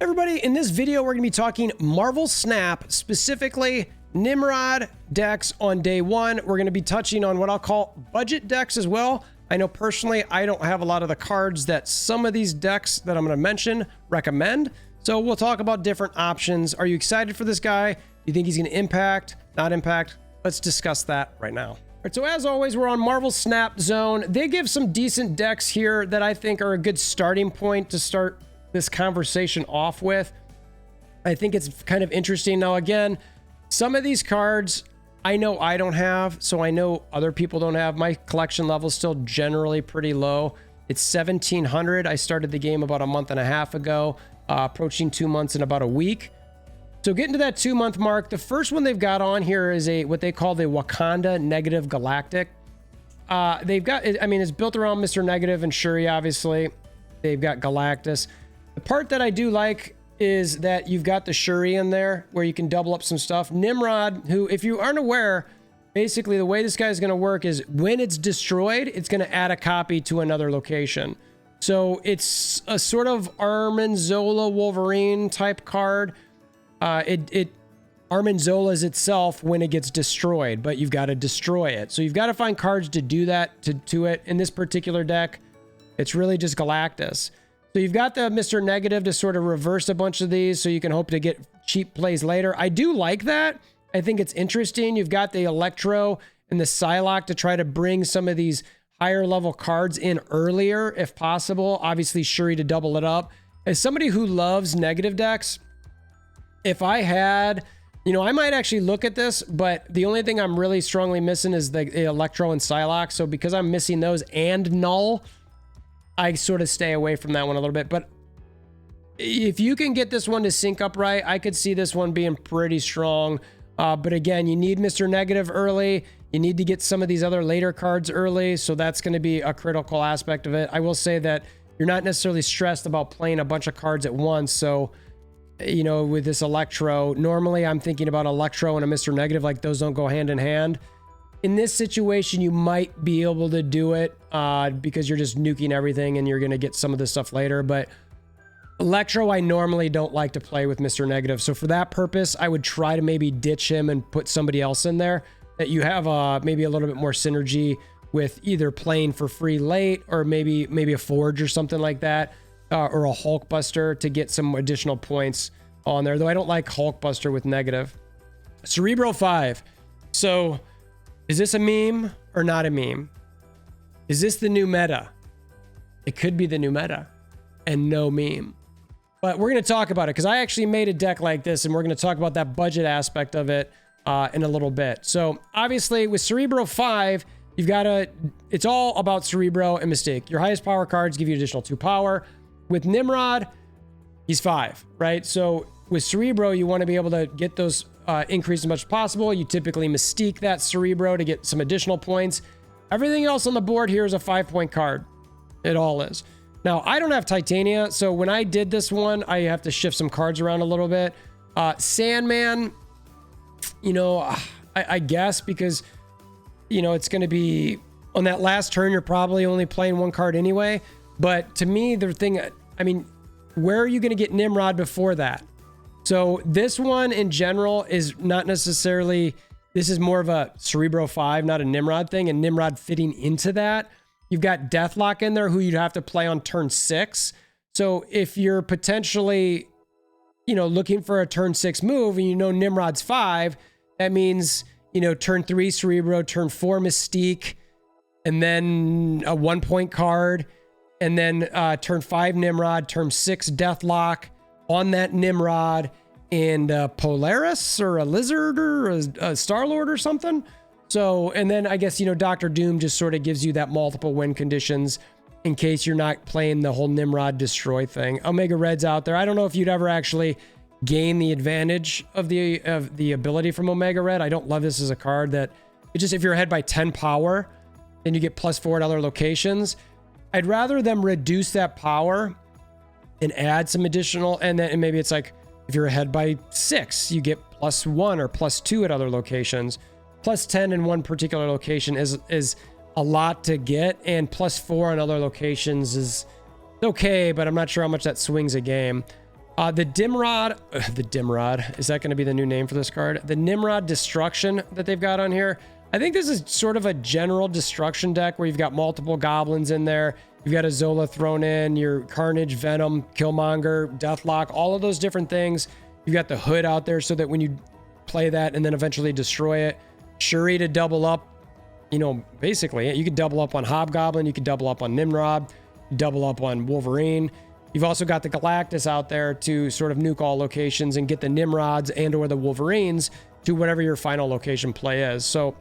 Everybody, in this video, we're going to be talking Marvel Snap, specifically Nimrod decks on day one. We're going to be touching on what I'll call budget decks as well. I know personally, I don't have a lot of the cards that some of these decks that I'm going to mention recommend. So we'll talk about different options. Are you excited for this guy? Do you think he's going to impact, not impact? Let's discuss that right now. All right, so as always, we're on Marvel Snap Zone. They give some decent decks here that I think are a good starting point to start this conversation off with. I think it's kind of interesting. Now, again, some of these cards I know I don't have, so I know other people don't have. My collection level is still generally pretty low. It's 1,700. I started the game about a month and a half ago, approaching 2 months in about a week. So getting to that 2-month mark, the first one they've got on here is what they call the Wakanda Negative Galactic. They've got, I mean, it's built around Mr. Negative and Shuri, obviously. They've got Galactus. The part that I do like is that you've got the Shuri in there where you can double up some stuff. Nimrod, who, if you aren't aware, basically the way this guy is going to work is when it's destroyed, it's going to add a copy to another location. So it's a sort of Armanzola Wolverine type card. Armanzola's itself when it gets destroyed, but you've got to destroy it. So you've got to find cards to do that to it. In this particular deck, it's really just Galactus. So you've got the Mr. Negative to sort of reverse a bunch of these so you can hope to get cheap plays later. I do like that. I think it's interesting. You've got the Electro and the Psylocke to try to bring some of these higher level cards in earlier if possible. Obviously Shuri to double it up. As somebody who loves negative decks, if I had, you know, I might actually look at this, but the only thing I'm really strongly missing is the Electro and Psylocke. So because I'm missing those and Null, I sort of stay away from that one a little bit. But if you can get this one to sync up right, I could see this one being pretty strong. But again, you need Mr. Negative early. You need to get some of these other later cards early. So that's going to be a critical aspect of it. I will say that you're not necessarily stressed about playing a bunch of cards at once. So, you know, with this Electro, normally I'm thinking about Electro and a Mr. Negative, like those don't go hand in hand. In this situation, you might be able to do it because you're just nuking everything and you're going to get some of this stuff later. But Electro, I normally don't like to play with Mr. Negative. So for that purpose, I would try to maybe ditch him and put somebody else in there that you have maybe a little bit more synergy with, either playing for free late or maybe a Forge or something like that, or a Hulkbuster to get some additional points on there. Though I don't like Hulkbuster with negative. Cerebro 5. So is this a meme or not a meme? Is this the new meta? It could be the new meta and no meme. But we're going to talk about it because I actually made a deck like this and we're going to talk about that budget aspect of it in a little bit. So obviously with Cerebro 5, you've got it's all about Cerebro and Mystique. Your highest power cards give you additional 2 power. With Nimrod, he's 5, right? So with Cerebro, you want to be able to get those increase as much as possible. You typically Mystique that Cerebro to get some additional points. Everything else on the board here is a 5-point card. It all is. Now, I don't have Titania, so when I did this one, I have to shift some cards around a little bit. Sandman, you know, I guess because, you know, it's going to be on that last turn, you're probably only playing 1 card anyway. But to me, the thing, I mean, where are you going to get Nimrod before that? So this one in general is not necessarily, this is more of a Cerebro 5, not a Nimrod thing, and Nimrod fitting into that. You've got Deathlock in there who you'd have to play on turn 6. So if you're potentially, you know, looking for a turn 6 move and you know Nimrod's 5, that means, you know, turn 3 Cerebro, turn 4 Mystique, and then a 1-point card, and then turn 5 Nimrod, turn 6 Deathlock on that Nimrod, and Polaris or a Lizard or a Star-Lord or something. So, and then I guess, you know, Dr. Doom just sort of gives you that multiple win conditions in case you're not playing the whole Nimrod destroy thing. Omega Red's out there. I don't know if you'd ever actually gain the advantage of the ability from Omega Red. I don't love this as a card that it just, if you're ahead by 10 power, then you get +4 at other locations. I'd rather them reduce that power and add some additional, and then maybe it's like, if you're ahead by 6, you get +1 or +2 at other locations. +10 in one particular location is a lot to get, and +4 on other locations is okay, but I'm not sure how much that swings a game. The Dimrod, is that going to be the new name for this card? The Nimrod Destruction that they've got on here. I think this is sort of a general destruction deck where you've got multiple goblins in there. You've got a Zola thrown in, your Carnage, Venom, Killmonger, Deathlock, all of those different things. You've got the Hood out there so that when you play that and then eventually destroy it, Shuri to double up, you know, basically, you could double up on Hobgoblin, you could double up on Nimrod, double up on Wolverine. You've also got the Galactus out there to sort of nuke all locations and get the Nimrods and or the Wolverines to whatever your final location play is. So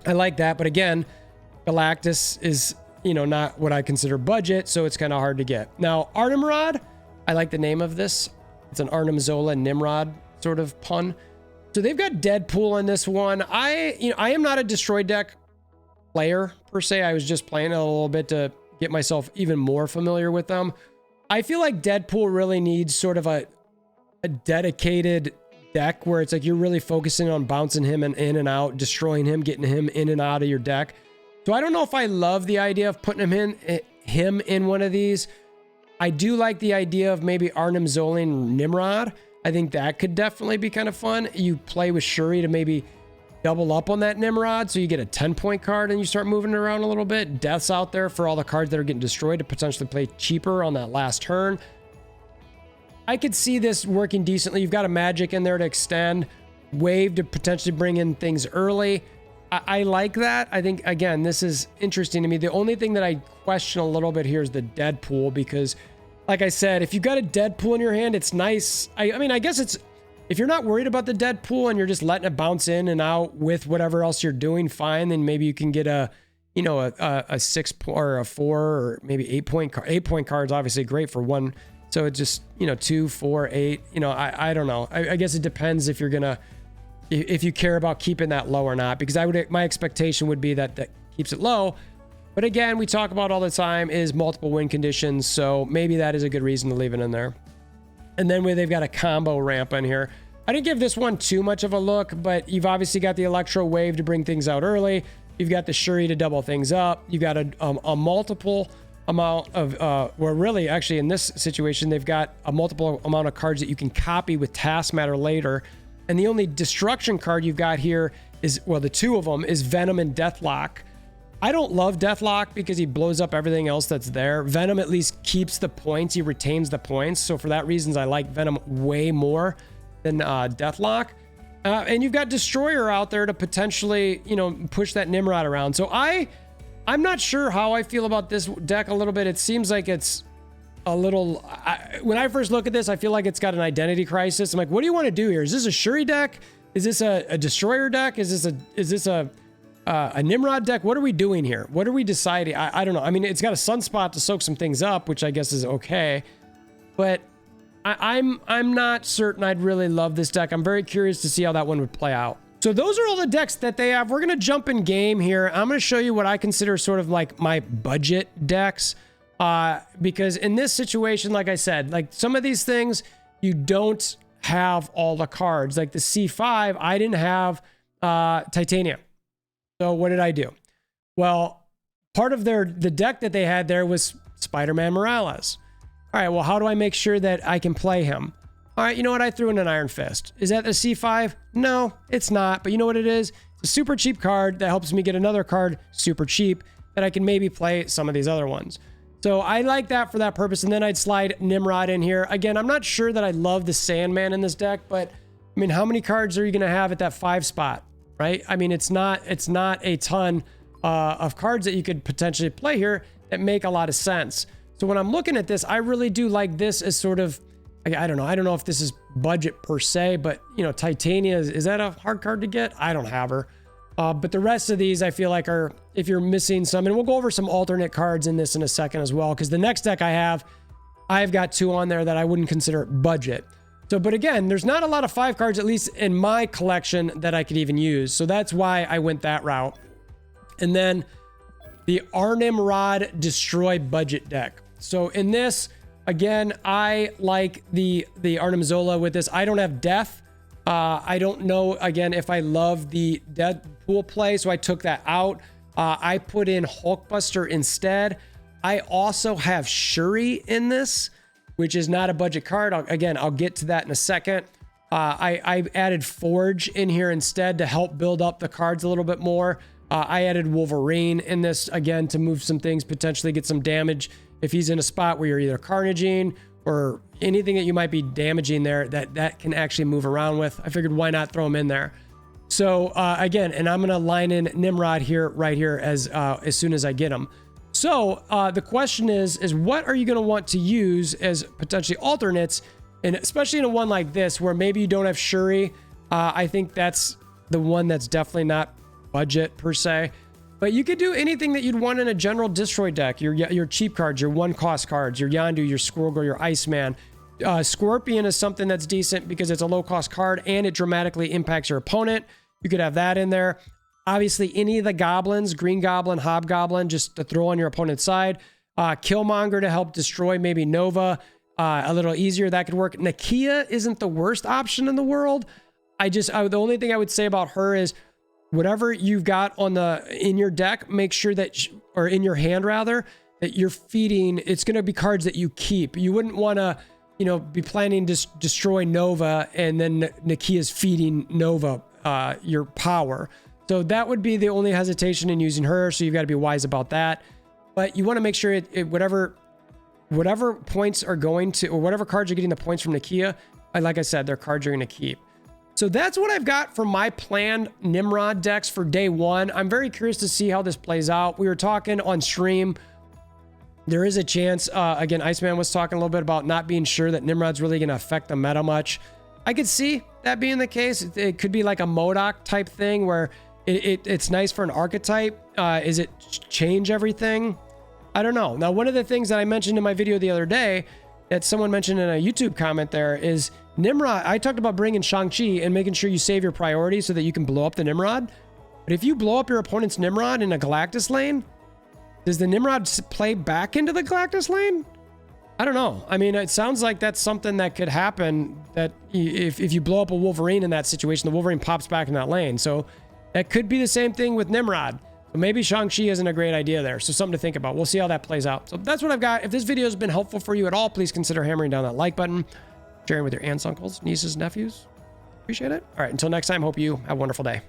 I like that. But again, Galactus is, you know, not what I consider budget, so it's kind of hard to get. Now, Arnimrod, I like the name of this. It's an Arnim Zola Nimrod sort of pun. So they've got Deadpool in this one. I am not a destroy deck player per se. I was just playing it a little bit to get myself even more familiar with them. I feel like Deadpool really needs sort of a dedicated deck where it's like you're really focusing on bouncing him and in and out, destroying him, getting him in and out of your deck. So I don't know if I love the idea of putting him in one of these. I do like the idea of maybe Arnim Zola Nimrod. I think that could definitely be kind of fun. You play with Shuri to maybe double up on that Nimrod, so you get a 10-point card and you start moving it around a little bit. Death's out there for all the cards that are getting destroyed to potentially play cheaper on that last turn. I could see this working decently. You've got a Magic in there to extend, Wave to potentially bring in things early. I like that. I think, again, this is interesting to me. The only thing that I question a little bit here is the Deadpool, because like I said, if you've got a Deadpool in your hand, it's nice. I mean, I guess it's, if you're not worried about the Deadpool and you're just letting it bounce in and out with whatever else you're doing, fine. Then maybe you can get a 6 or a 4 or maybe 8 point cards. Obviously great for one. So it just, 2, 4, 8, I don't know. I guess it depends if you're going to, if you care about keeping that low or not, because my expectation would be that keeps it low. But again, we talk about all the time is multiple win conditions. So maybe that is a good reason to leave it in there. And then they've got a combo ramp in here. I didn't give this one too much of a look, but you've obviously got the Electro Wave to bring things out early. You've got the Shuri to double things up. You've got a multiple amount of, where really actually in this situation, they've got a multiple amount of cards that you can copy with Taskmaster later. And the only destruction card you've got here is, well, the two of them is Venom and Deathlock. I don't love Deathlock because he blows up everything else that's there. Venom at least keeps the points. He retains the points. So for that reason, I like Venom way more than Deathlock. And you've got Destroyer out there to potentially, push that Nimrod around. So I'm not sure how I feel about this deck a little bit. It seems like it's a little, when I first look at this, I feel like it's got an identity crisis. I'm like, what do you want to do here? Is this a Shuri deck? Is this a Destroyer deck? Is this a Nimrod deck? What are we doing here? What are we deciding? I don't know. I mean, it's got a Sunspot to soak some things up, which I guess is okay. But I'm not certain I'd really love this deck. I'm very curious to see how that one would play out. So those are all the decks that they have. We're going to jump in game here. I'm going to show you what I consider sort of like my budget decks. Because in this situation, like I said, like some of these things, you don't have all the cards. Like the C5, I didn't have Titania. So what did I do? Well, part of the deck that they had there was Spider-Man Morales. All right, well, how do I make sure that I can play him? All right, you know what? I threw in an Iron Fist. Is that the C5? No, it's not. But you know what it is? It's a super cheap card that helps me get another card super cheap that I can maybe play some of these other ones. So I like that for that purpose. And then I'd slide Nimrod in here. Again, I'm not sure that I love the Sandman in this deck, but I mean, how many cards are you going to have at that 5 spot, right? I mean, it's not a ton of cards that you could potentially play here that make a lot of sense. So when I'm looking at this, I really do like this as sort of, I don't know. I don't know if this is budget per se, but Titania, is that a hard card to get? I don't have her. But the rest of these I feel like are, if you're missing some, and we'll go over some alternate cards in this in a second as well, because the next deck I've got 2 on there that I wouldn't consider budget. So, but again, there's not a lot of 5 cards, at least in my collection, that I could even use. So that's why I went that route. And then the Arnimrod Destroy budget deck. So in this, again, I like the Arnim Zola with this. I don't have Death. I don't know, again, if I love the Deadpool play, so I took that out. I put in Hulkbuster instead. I also have Shuri in this. which is not a budget card. I'll get to that in a second. I added Forge in here instead to help build up the cards a little bit more. I added Wolverine in this, again, to move some things, potentially get some damage if he's in a spot where you're either carnaging or anything that you might be damaging there that can actually move around with. I figured why not throw him in there. So again, and I'm going to line in Nimrod here, right here, as soon as I get him. So the question is what are you going to want to use as potentially alternates? And especially in a one like this, where maybe you don't have Shuri, I think that's the one that's definitely not budget per se. But you could do anything that you'd want in a general destroy deck. Your cheap cards, your one cost cards, your Yondu, your Squirrel Girl, your Iceman. Scorpion is something that's decent because it's a low cost card and it dramatically impacts your opponent. You could have that in there. Obviously, any of the goblins, Green Goblin, Hobgoblin, just to throw on your opponent's side. Killmonger to help destroy maybe Nova. A little easier, that could work. Nakia isn't the worst option in the world. The only thing I would say about her is whatever you've got in your deck, make sure that, or in your hand rather, that you're feeding. It's going to be cards that you keep. You wouldn't want to, be planning to destroy Nova and then Nakia's feeding Nova your power. So that would be the only hesitation in using her. So you've got to be wise about that. But you want to make sure whatever points are going to, or whatever cards are getting the points from Nakia, like I said, they're cards you're going to keep. So that's what I've got for my planned Nimrod decks for day one. I'm very curious to see how this plays out. We were talking on stream. There is a chance, again, Iceman was talking a little bit about not being sure that Nimrod's really going to affect the meta much. I could see that being the case. It could be like a MODOK type thing where it's nice for an archetype. Is it change everything? I don't know. Now, one of the things that I mentioned in my video the other day that someone mentioned in a YouTube comment there is Nimrod. I talked about bringing Shang-Chi and making sure you save your priority so that you can blow up the Nimrod. But if you blow up your opponent's Nimrod in a Galactus lane, does the Nimrod play back into the Galactus lane? I don't know. I mean, it sounds like that's something that could happen, that if you blow up a Wolverine in that situation, the Wolverine pops back in that lane. So that could be the same thing with Nimrod. So maybe Shang-Chi isn't a great idea there. So something to think about. We'll see how that plays out. So that's what I've got. If this video has been helpful for you at all, please consider hammering down that like button, sharing with your aunts, uncles, nieces, nephews. Appreciate it. All right, until next time, hope you have a wonderful day.